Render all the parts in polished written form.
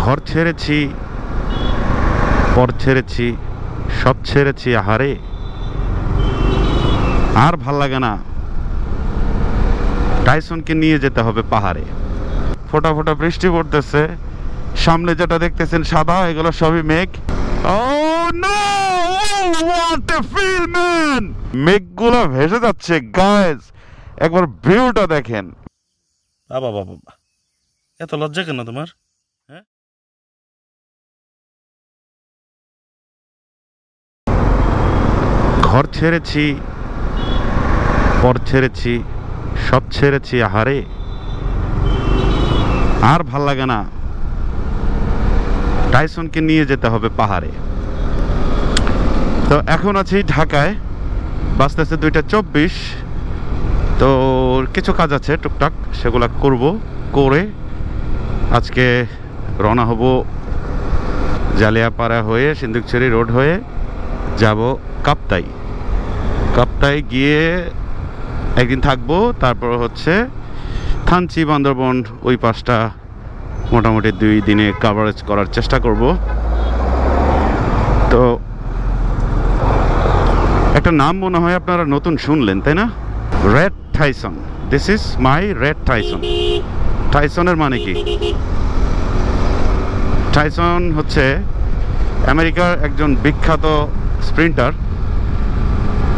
ঘর ছেড়েছি, পর ছেড়েছি, সব ছেড়েছি, আহারে আর ভাল লাগে না। টাইসনকে নিয়ে যেতে হবে পাহাড়ে। ফোঁটা ফোঁটা বৃষ্টি পড়তেছে, সামনে যেটা দেখতেছেন সাদা, এগুলো সবই মেঘ। মেঘগুলো ভেসে যাচ্ছে গাইস, একবার ভিউটা দেখেন। বাবা বাবা, এত লজ্জা কেন তোমার? হ্যাঁ, ঘর ছেড়েছি, পর ছেড়েছি, সব ছেড়েছি, আহারে আর ভাল লাগে না। টাইসনকে নিয়ে যেতে হবে পাহাড়ে। তো এখন আছি ঢাকায়, বাজতেছে 2:24। তো কিছু কাজ আছে টুকটাক, সেগুলা করব, করে আজকে রওনা হব জালিয়াপাড়া হয়ে সিন্দুকছড়ি রোড হয়ে যাব কাপ্তাই। কাপ্তাই গিয়ে একদিন থাকবো, তারপর হচ্ছে থানচি, বান্দরবন, ওই পাশটা মোটামুটি 2 দিনে কাভারেজ করার চেষ্টা করব। তো একটা নাম মনে হয় আপনারা নতুন শুনলেন, তাই না? Red Tyson. This is my red Tyson. টাইসনের মানে কি? টাইসন হচ্ছে আমেরিকার একজন বিখ্যাত স্প্রিন্টার,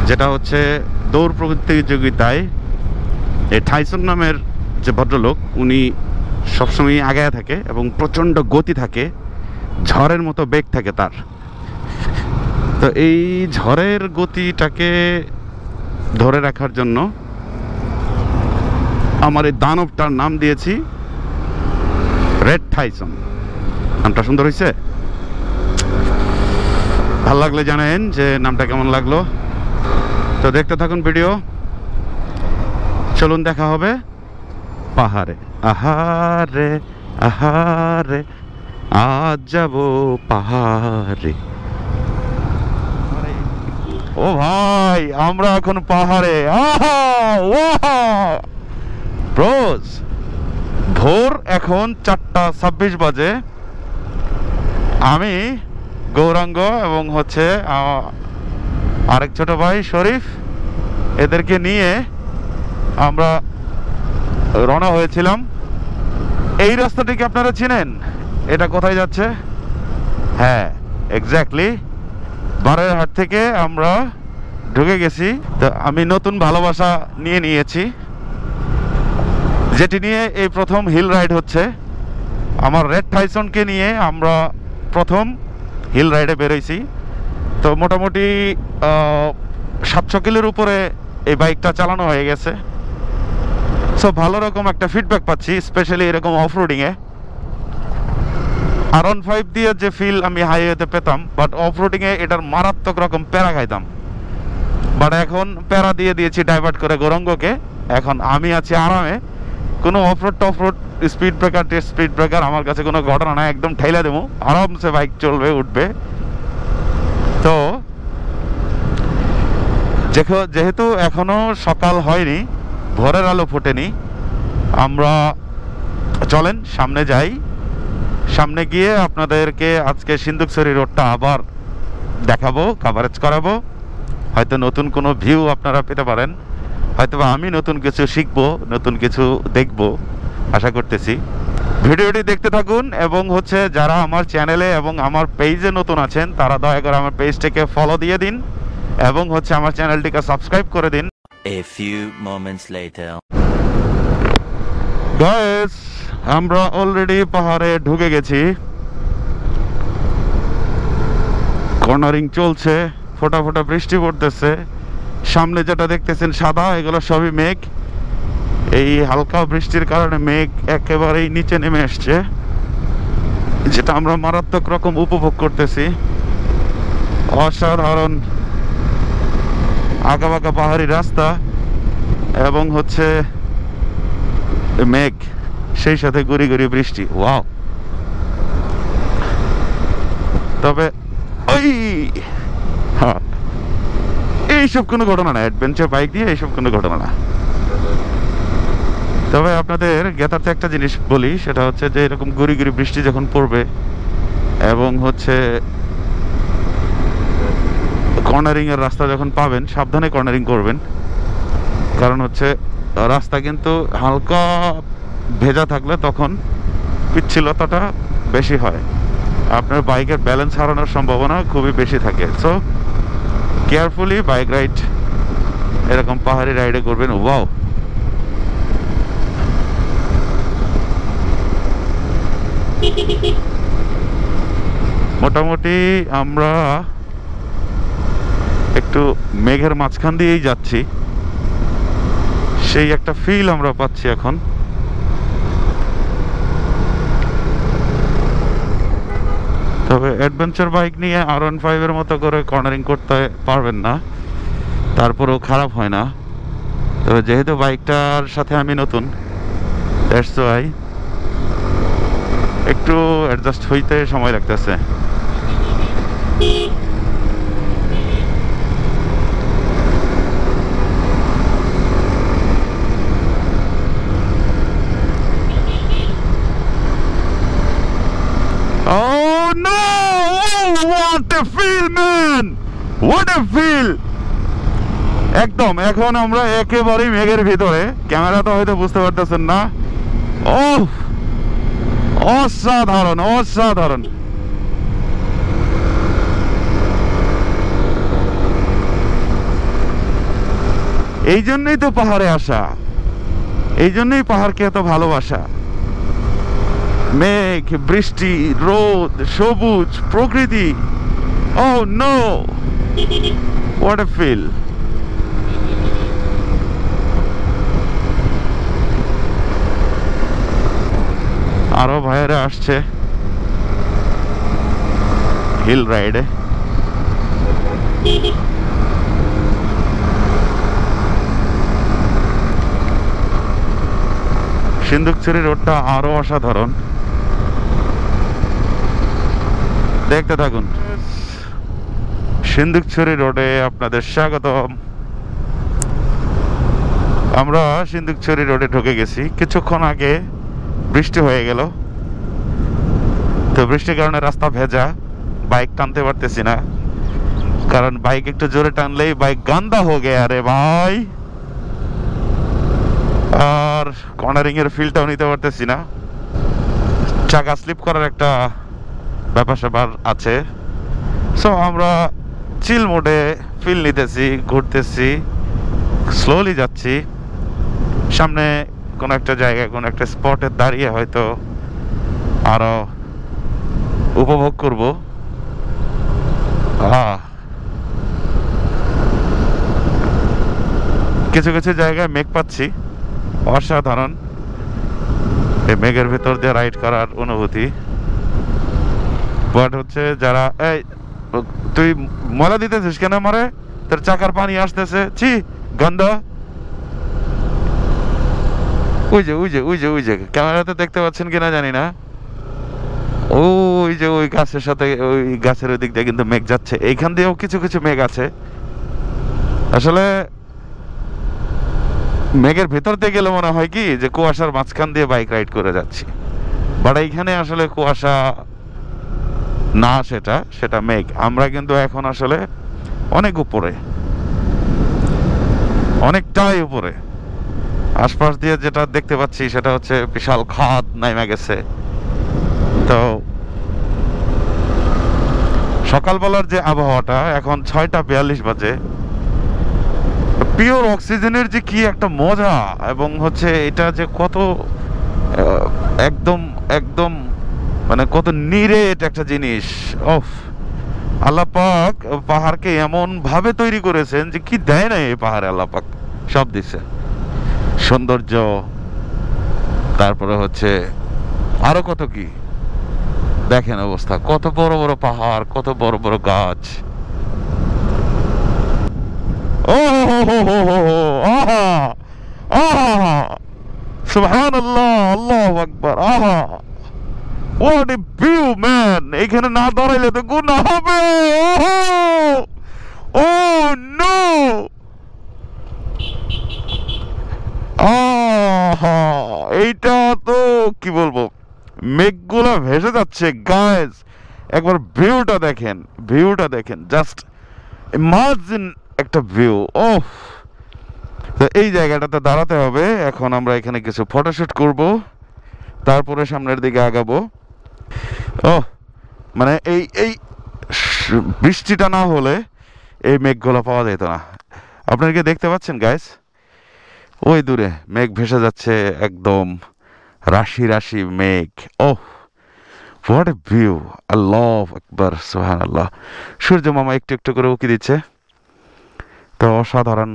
যেটা হচ্ছে দৌড় প্রতিযোগিতায় এই টাইসন নামের যে ভদ্রলোক, উনি সবসময় আগায় থাকে এবং প্রচণ্ড গতি থাকে, ঝড়ের মতো বেগ থাকে তার। তো এই ঝড়ের গতিটাকে ধরে রাখার জন্য আমার এই দানবটার নাম দিয়েছি রেড টাইসন। নামটা সুন্দর হয়েছে? ভাল লাগলে জানেন যে নামটা কেমন লাগলো। তো দেখতে থাকুন ভিডিও, চলুন দেখা হবে পাহাড়ে। আহারে আহারে, আজ যাব পাহাড়ে। ও ভাই, আমরা এখন পাহাড়ে। ব্রোস, ভোর এখন 4:26 বাজে। আমি, গৌরাঙ্গ এবং হচ্ছে আরেক ছোট ভাই শরীফ, এদেরকে নিয়ে আমরা রওনা হয়েছিলাম। এই রাস্তাটিকে আপনারা চিনেন? এটা কোথায় যাচ্ছে? হ্যাঁ, এক্স্যাক্টলি বারেরহাট থেকে আমরা ঢুকে গেছি। তো আমি নতুন ভালোবাসা নিয়েছি, যেটি নিয়ে এই প্রথম হিল রাইড হচ্ছে। আমার রেড টাইসনকে নিয়ে আমরা প্রথম হিল রাইডে বেরোইছি। তো মোটামুটি 700 কিলোর উপরে এই বাইকটা চালানো হয়ে গেছে। সো ভালো রকম একটা ফিডব্যাক পাচ্ছি, স্পেশালি এরকম অফ রোডিংয়ে। R15 দিয়ে যে ফিল আমি হাইওয়েতে পেতাম, বাট অফ রোডিংয়ে এটার মারাত্মক রকম প্যারা খাইতাম। বাট এখন প্যারা দিয়ে দিয়েছি ডাইভার্ট করে গৌরাঙ্গকে। এখন আমি আছি আরামে। কোনো অফরোড টফরোড, স্পিড ব্রেকার স্পিড ব্রেকার আমার কাছে কোনো ঘটনা না, একদম ঠেলে দেবো, আরামসে বাইক চলবে, উঠবে। তো যেহেতু এখনো সকাল হয়নি, ভোরের আলো ফোটেনি, আমরা চলেন সামনে যাই। সামনে গিয়ে আপনাদেরকে আজকে সিন্দুকছড়ি রোডটা আবার দেখাবো, কাভারেজ করাবো। হয়তো নতুন কোনো ভিউ আপনারা পেতে পারেন, হয়তো আমি নতুন কিছু শিখবো, নতুন কিছু দেখবো, আশা করতেছি। ভিডিওটি দেখতে থাকুন এবং হচ্ছে যারা আমার চ্যানেলে এবং আমার পেজে নতুন আছেন, তারা দয়া করে আমার পেজটাকে ফলো দিয়ে দিন এবং হচ্ছে আমার চ্যানেলটিকে সাবস্ক্রাইব করে দিন। A few moments later. Guys, আমরা অলরেডি পাহাড়ে ঢুকে গেছি। কর্নারিং চলছে, ফোঁটা ফোঁটা বৃষ্টি পড়তেছে, সামনে যেটা দেখতেছেন সাদা, এগুলো সবই মেঘ। এই হালকা বৃষ্টির কারণে মেঘ একেবারেই নিচে নেমে আসছে, যেটা আমরা মারাত্মক রকম উপভোগ করতেছি। অসাধারণ আঁকাবাঁকা পাহাড়ি রাস্তা এবং হচ্ছে মেঘ, সেই সাথে গুড়ি গুড়ি বৃষ্টি। ওয়াও! তবে ওই এইসব কোনো ঘটনা না, অ্যাডভেঞ্চার বাইক দিয়ে এইসব কোনো ঘটনা না। তবে আপনাদের জ্ঞাতার্থে একটা জিনিস বলি, সেটা হচ্ছে যে এরকম গুড়ি গুড়ি বৃষ্টি যখন পড়বে এবং হচ্ছে কর্নারিং এর রাস্তা যখন পাবেন, সাবধানে কর্নারিং করবেন। কারণ হচ্ছে রাস্তা কিন্তু হালকা ভেজা থাকলে তখন পিচ্ছিলতাটা বেশি হয়, আপনার বাইকের ব্যালেন্স হারানোর সম্ভাবনা খুবই বেশি থাকে। সো কেয়ারফুলি বাইক রাইড এরকম পাহাড়ি রাইডে করবেন। ওয়াও, মোটামুটি আমরা একটু মেঘের মাঝখান দিয়েই যাচ্ছি, সেই একটা ফিল আমরা পাচ্ছি এখন। তবে অ্যাডভেঞ্চার বাইক নিয়ে R15 এর মতো করে কর্নারিং করতে পারবেন না, তারপরেও খারাপ হয় না। তবে যেহেতু বাইকটার সাথে আমি নতুন, দ্যাটস ওয়াই একটু অ্যাডজাস্ট হইতে সময় লাগতেছে। Oh no! Oh, what a feel, man! What a feel! একদম এখন আমরা একেবারেই মেঘের ভিতরে, ক্যামেরা তো হয়তো বুঝতে পারতেছেন না। ওহ, অসাধারণ অসাধারণ। এই জন্যই তো পাহাড়ে আসা, এই জন্যই পাহাড়কে এত ভালোবাসা। মেঘ, বৃষ্টি, রোদ, সবুজ, প্রকৃতি। Oh no! What a feel! আরো ভাইয়েরা আসছে হিল রাইডে। সিন্দুকছড়ি রোডটা আরো অসাধারণ, দেখতে থাকুন। সিন্দুকছড়ি রোডে আপনাদের স্বাগতম। আমরা সিন্দুকছড়ি রোডে ঢুকে গেছি। কিছুক্ষণ আগে বৃষ্টি হয়ে গেল, তো বৃষ্টির কারণে রাস্তা ভেজা, বাইক টানতে পারতেছি না, কারণ বাইক একটু জোরে টানলেই বাইক গান্দা হয়ে গে আরে ভাই। আর কর্নারিং এর ফিলটাও নিতে পারতেছি না, চাকা স্লিপ করার একটা ব্যাপার স্যাপার আছে। সো আমরা চিল মোডে ফিল নিতেছি, ঘুরতেছি, স্লোলি যাচ্ছি। সামনে কোনো একটা জায়গায় কোনো একটা স্পটে দাঁড়িয়ে হয়তো আরো উপভোগ করব। কিছু কিছু জায়গায় মেঘ পাচ্ছি, অসাধারণ এই মেঘের ভেতর দিয়ে রাইড করার অনুভূতি। বাট হচ্ছে যারা, এই তুই ময়লা দিতেছিস কেন মারে, তোর চাকার পানি আসতেছে, ছি গন্ধ। ওই যে ওই যে ওই যে ওই যে ক্যামেরাতে দেখতে পাচ্ছেন কিনা জানি না, ওই যে ওই গাছের সাথে, ওই গাছের ওই দিক দিয়ে কিন্তু মেঘ যাচ্ছে। এইখান দিয়েও কিছু কিছু মেঘ আছে। আসলে মেঘের ভেতর দিয়ে গেলে মনে হয় কি যে কুয়াশার মাঝখান দিয়ে বাইক রাইড করে যাচ্ছি, বাট এইখানে আসলে কুয়াশা না, সেটা মেঘ। আমরা কিন্তু এখন আসলে অনেক উপরে, অনেকটাই উপরে। আশপাশ দিয়ে যেটা দেখতে পাচ্ছি সেটা হচ্ছে বিশাল খাদ নামে গেছে। তো সকালবেলার যে আবহাওয়াটা, এখন 6:42 বাজে, পিওর অক্সিজেনের যে কি একটা মজা, এবং হচ্ছে এটা যে কত একদম একদম মানে কত নিরেট একটা জিনিস। ওফ, আল্লাহ পাক পাহাড়কে এমন ভাবে তৈরি করেছেন যে কি দেয় না এই পাহাড়ে, আল্লাহ পাক সব দিছে, সৌন্দর্য, তারপরে হচ্ছে আরো কত কি। দেখেন অবস্থা, কত বড় বড় পাহাড়, কত বড় বড় গাছ। ও আহা আহা, সুবহানাল্লাহ, আল্লাহু আকবার, আহা, what a view man! এখানে না দাঁড়াইলে তো গুনাহ হবে। Oh no! আহা, এইটা তো কি বলবো, মেঘগুলো ভেসে যাচ্ছে গাইস। একবার ভিউটা দেখেন, ভিউটা দেখেন, জাস্ট ইমাজিন একটা ভিউ। ওহ, তো এই জায়গাটাতে দাঁড়াতে হবে। এখন আমরা এখানে কিছু ফটোশুট করব, তারপরে সামনের দিকে আগাবো। ও মানে এই এই বৃষ্টিটা না হলে এই মেঘগুলো পাওয়া যেত না। আপনারা কি দেখতে পাচ্ছেন গাইস? ওই দূরে মেঘ ভেসে যাচ্ছে, একদম রাশি রাশি মেঘ। ওহ, হোয়াট এ ভিউ! আল্লাহু আকবার, সুবহানাল্লাহ। সূর্য মামা একটু একটু করে উকি দিচ্ছে, তো অসাধারণ।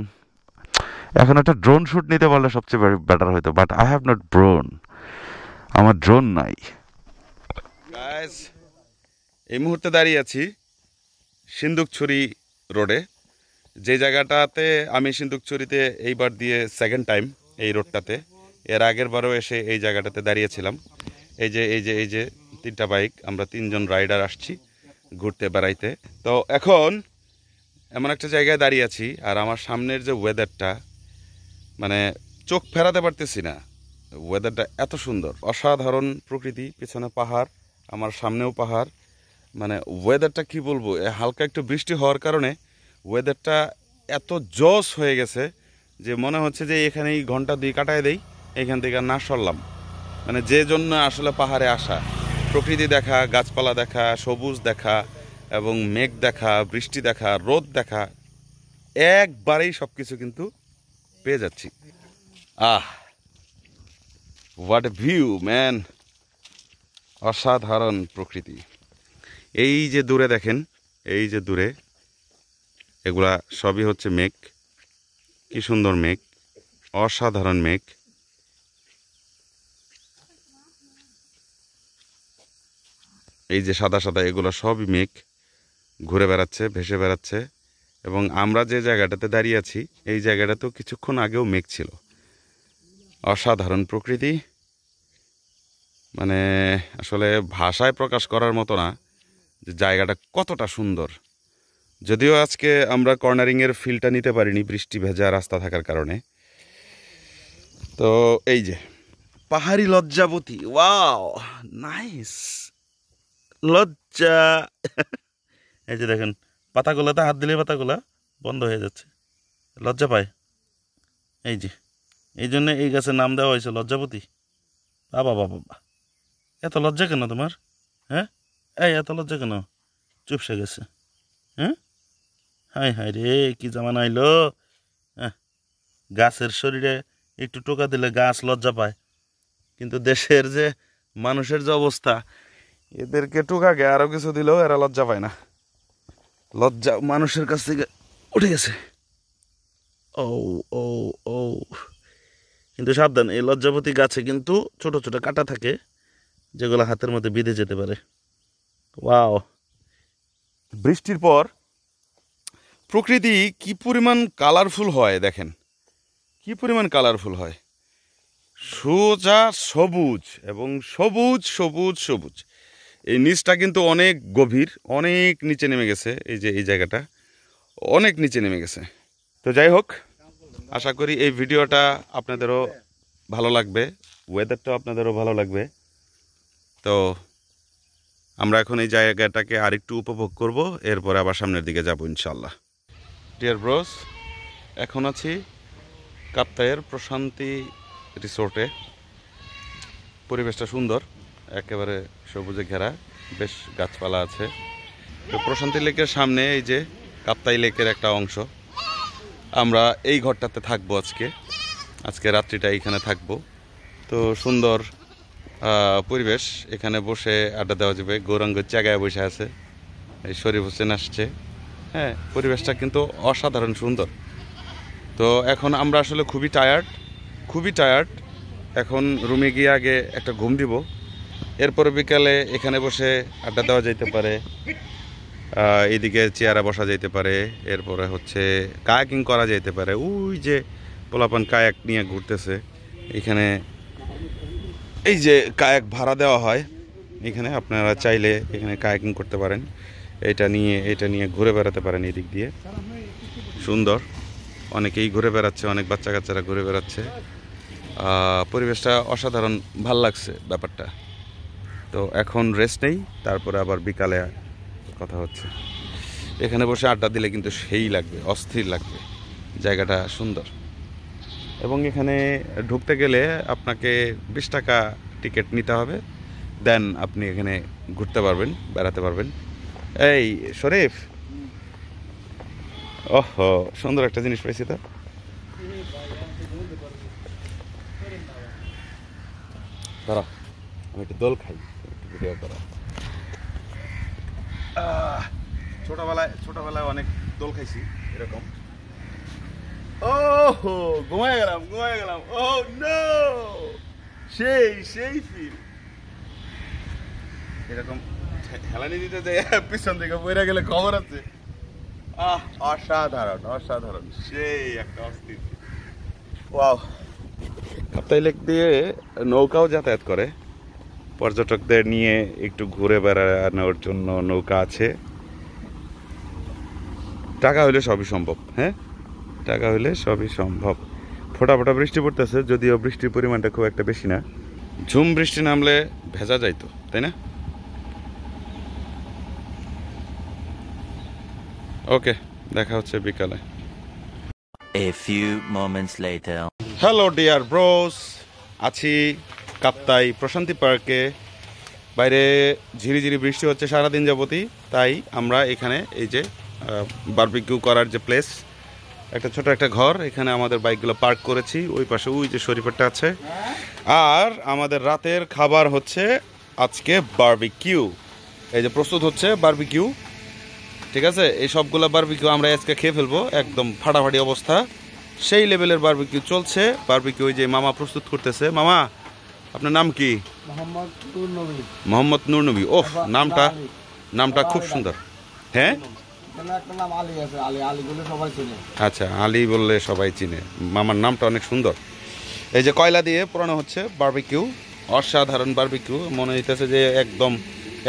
এখন একটা ড্রোন শুট নিতে পারলে সবচেয়ে বেটার হতো, but I have not drone, আমার ড্রোন নাই। গাইস, এই মুহূর্তে দাঁড়িয়ে আছি সিন্দুকছড়ি রোডে, যে জায়গাটাতে আমি সিন্দুকছড়িতে এইবার দিয়ে সেকেন্ড টাইম এই রোডটাতে। এর আগের বারও এসে এই জায়গাটাতে দাঁড়িয়েছিলাম। এই যে 3টা বাইক, আমরা 3জন রাইডার আসছি ঘুরতে বেড়াইতে। তো এখন এমন একটা জায়গায় দাঁড়িয়ে আছি, আর আমার সামনের যে ওয়েদারটা, মানে চোখ ফেরাতে পারতেছি না। ওয়েদারটা এত সুন্দর, অসাধারণ প্রকৃতি, পেছনে পাহাড়, আমার সামনেও পাহাড়। মানে ওয়েদারটা কি বলবো, হালকা একটু বৃষ্টি হওয়ার কারণে ওয়েদারটা এত জস হয়ে গেছে যে মনে হচ্ছে যে এখানেই ঘন্টা 2 কাটায় দেই, এখান থেকে না সরলাম। মানে যে জন্য আসলে পাহাড়ে আসা, প্রকৃতি দেখা, গাছপালা দেখা, সবুজ দেখা এবং মেঘ দেখা, বৃষ্টি দেখা, রোদ দেখা, একবারেই সব কিছু কিন্তু পেয়ে যাচ্ছি। হোয়াট এ ভিউ ম্যান, অসাধারণ প্রকৃতি। এই যে দূরে দেখেন, এই যে দূরে, এগুলা সবই হচ্ছে মেঘ। কি সুন্দর মেঘ, অসাধারণ মেঘ। এই যে সাদা সাদা, এগুলো সবই মেঘ, ঘুরে বেড়াচ্ছে, ভেসে বেড়াচ্ছে। এবং আমরা যে জায়গাটাতে দাঁড়িয়ে আছি, এই জায়গাটাতেও কিছুক্ষণ আগেও মেঘ ছিল। অসাধারণ প্রকৃতি, মানে আসলে ভাষায় প্রকাশ করার মতো না যে জায়গাটা কতটা সুন্দর। যদিও আজকে আমরা কর্নারিংয়ের ফিলটা নিতে পারিনি বৃষ্টি ভেজা রাস্তা থাকার কারণে। তো এই যে পাহাড়ি লজ্জাবতী, ওয়াও নাইস লজ্জা। এই যে দেখেন, পাতাগুলোতে হাত দিলে পাতাগুলা বন্ধ হয়ে যাচ্ছে, লজ্জা পায়। এই যে এই জন্য এই গাছের নাম দেওয়া হয়েছে লজ্জাবতী। বাবা বাবা, এত লজ্জা কেন তোমার? হ্যাঁ, এই এত লজ্জা কেন? চুপসে গেছে। হ্যাঁ, হাই হাই রে, কি জামানা আইলো। হ্যাঁ, গাছের শরীরে একটু টোকা দিলে গাছ লজ্জা পায়, কিন্তু দেশের যে মানুষের যে অবস্থা, এদেরকে টোকাকে আরো কিছু দিলেও এরা লজ্জা পায় না। লজ্জা মানুষের কাছ থেকে উঠে গেছে। ও ও ও, কিন্তু সাবধান, এই লজ্জাবতী গাছে কিন্তু ছোট ছোট কাঁটা থাকে, যেগুলো হাতের মধ্যে বিঁধে যেতে পারে। ওয়াও, বৃষ্টির পর প্রকৃতি কি পরিমাণ কালারফুল হয় দেখেন, কি পরিমাণ কালারফুল হয়। সোজা সবুজ এবং সবুজ সবুজ সবুজ। এই নিচটা কিন্তু অনেক গভীর, অনেক নিচে নেমে গেছে। এই যে এই জায়গাটা অনেক নিচে নেমে গেছে। তো যাই হোক, আশা করি এই ভিডিওটা আপনাদেরও ভালো লাগবে, ওয়েদারটাও আপনাদেরও ভালো লাগবে। তো আমরা এখন এই জায়গাটাকে আরেকটু উপভোগ করব, এরপরে আবার সামনের দিকে যাব ইনশাল্লাহ। ডিয়ার ব্রোস, এখন আছি কাপ্তাইয়ের প্রশান্তি রিসোর্টে। পরিবেশটা সুন্দর, একেবারে সবুজে ঘেরা, বেশ গাছপালা আছে। তো প্রশান্তি লেকের সামনে এই যে কাপ্তাই লেকের একটা অংশ। আমরা এই ঘরটাতে থাকবো আজকে রাত্রিটা এইখানে থাকবো। তো সুন্দর পরিবেশ, এখানে বসে আড্ডা দেওয়া যাবে। গৌরাঙ্গ জায়গায় বসে আছে, এই শরীফ হোসেন আসছে। হ্যাঁ, পরিবেশটা কিন্তু অসাধারণ সুন্দর। তো এখন আমরা আসলে খুবই টায়ার্ড। এখন রুমে গিয়ে আগে একটা ঘুম দিব, এরপরে বিকালে এখানে বসে আড্ডা দেওয়া যেতে পারে, এইদিকে চেয়ারে বসা যেতে পারে, এরপরে হচ্ছে কায়াকিং করা যেতে পারে। ওই যে পোলাপান কায়াক নিয়ে ঘুরতেছে এখানে, এই যে কায়াক ভাড়া দেওয়া হয় এখানে, আপনারা চাইলে এখানে কায়াকিং করতে পারেন। এটা নিয়ে ঘুরে বেড়াতে পারেন। এই দিক দিয়ে সুন্দর, অনেকেই ঘুরে বেড়াচ্ছে, অনেক বাচ্চা কাচ্চারা ঘুরে বেড়াচ্ছে। পরিবেশটা অসাধারণ ভাল লাগছে ব্যাপারটা। তো এখন রেস্ট নেই, তারপরে আবার বিকালে কথা হচ্ছে। এখানে বসে আড্ডা দিলে কিন্তু সেই লাগবে, অস্থির লাগবে, জায়গাটা সুন্দর। এবং এখানে ঢুকতে গেলে আপনাকে 20 টাকা টিকিট নিতে হবে, দেন আপনি এখানে ঘুরতে পারবেন, বেড়াতে পারবেন। এই শরীফ, ওহো সুন্দর একটা জিনিস পাইছি তো। দাঁড়া, আমি একটু দোল খাই, একটু ভিডিও করা। ছোটবেলায় অনেক দোল খাইছি এরকম। ওহো ঘুমায় গেলাম। ও নো, সেই ফিল। এরকম হেলানি দিতে যাই, পিছন থেকে বইরা গেলে খবর আছে। অসাধারণ সেই একটা অস্থির। ওয়াও। কাপ্তাই লেক দিয়ে নৌকাও যাতায়াত করে, পর্যটকদের নিয়ে একটু ঘুরে বেড়ানোর জন্য নৌকা আছে। টাকা হইলে সবই সম্ভব। হ্যাঁ, টাকা হইলে সবই সম্ভব। ফোটা বৃষ্টি পড়তেছে, যদিও বৃষ্টির পরিমাণটা খুব একটা বেশি না। ঝুম বৃষ্টি নামলে ভেজা যাইতো, তাই না? ওকে, দেখা হচ্ছে বিকালে। A few moments later. Hello dear bros, আছি কাপ্তাই প্রশান্তি পার্কে। বাইরে ঝিরিঝিরি বৃষ্টি হচ্ছে সারাদিন যাবতই, তাই আমরা এখানে এই যে বারবিকিউ করার যে প্লেস, একটা ছোট একটা ঘর, এখানে আমাদের বাইকগুলো পার্ক করেছি। ওই পাশে ওই যে শরীফেরটা আছে। আর আমাদের রাতের খাবার হচ্ছে আজকে বারবিকিউ। এই যে প্রস্তুত হচ্ছে বারবিকিউ, ঠিক আছে? এই সবগুলো বারবিকিউ আমরা আজকে খেয়ে ফেলবো, একদম ফাটাফাটি অবস্থা, সেই লেভেলের বারবিকিউ চলছে। বারবিকিউ যে মামা প্রস্তুত করতেছে। মামা, আপনার নাম কি? মোহাম্মদ নূর নবী। ওহ, নামটা খুব সুন্দর। হ্যাঁ, আচ্ছা, আলী বললে সবাই চিনে। মামার নামটা অনেক সুন্দর। এই যে কয়লা দিয়ে পোড়ানো হচ্ছে বারবিকিউ, অসাধারণ বারবিকিউ। মনে হইতেছে যে একদম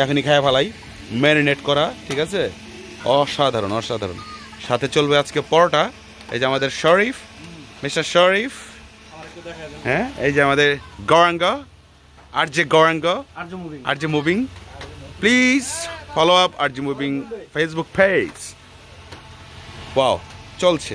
এখনই খায়া ফেলাই, ম্যারিনেট করা, ঠিক আছে? অসাধারণ। সাথে চলবে আজকে পরোটা। এই যে আমাদের শরীফ, মিস্টার শরীফ। হ্যাঁ, এই যে আমাদের গৌরাঙ্গ, আর যে মুভিং। প্লিজ ফলো আপ আর যে মুভিং ফেসবুক পেজ। ওয়াও, চলছে।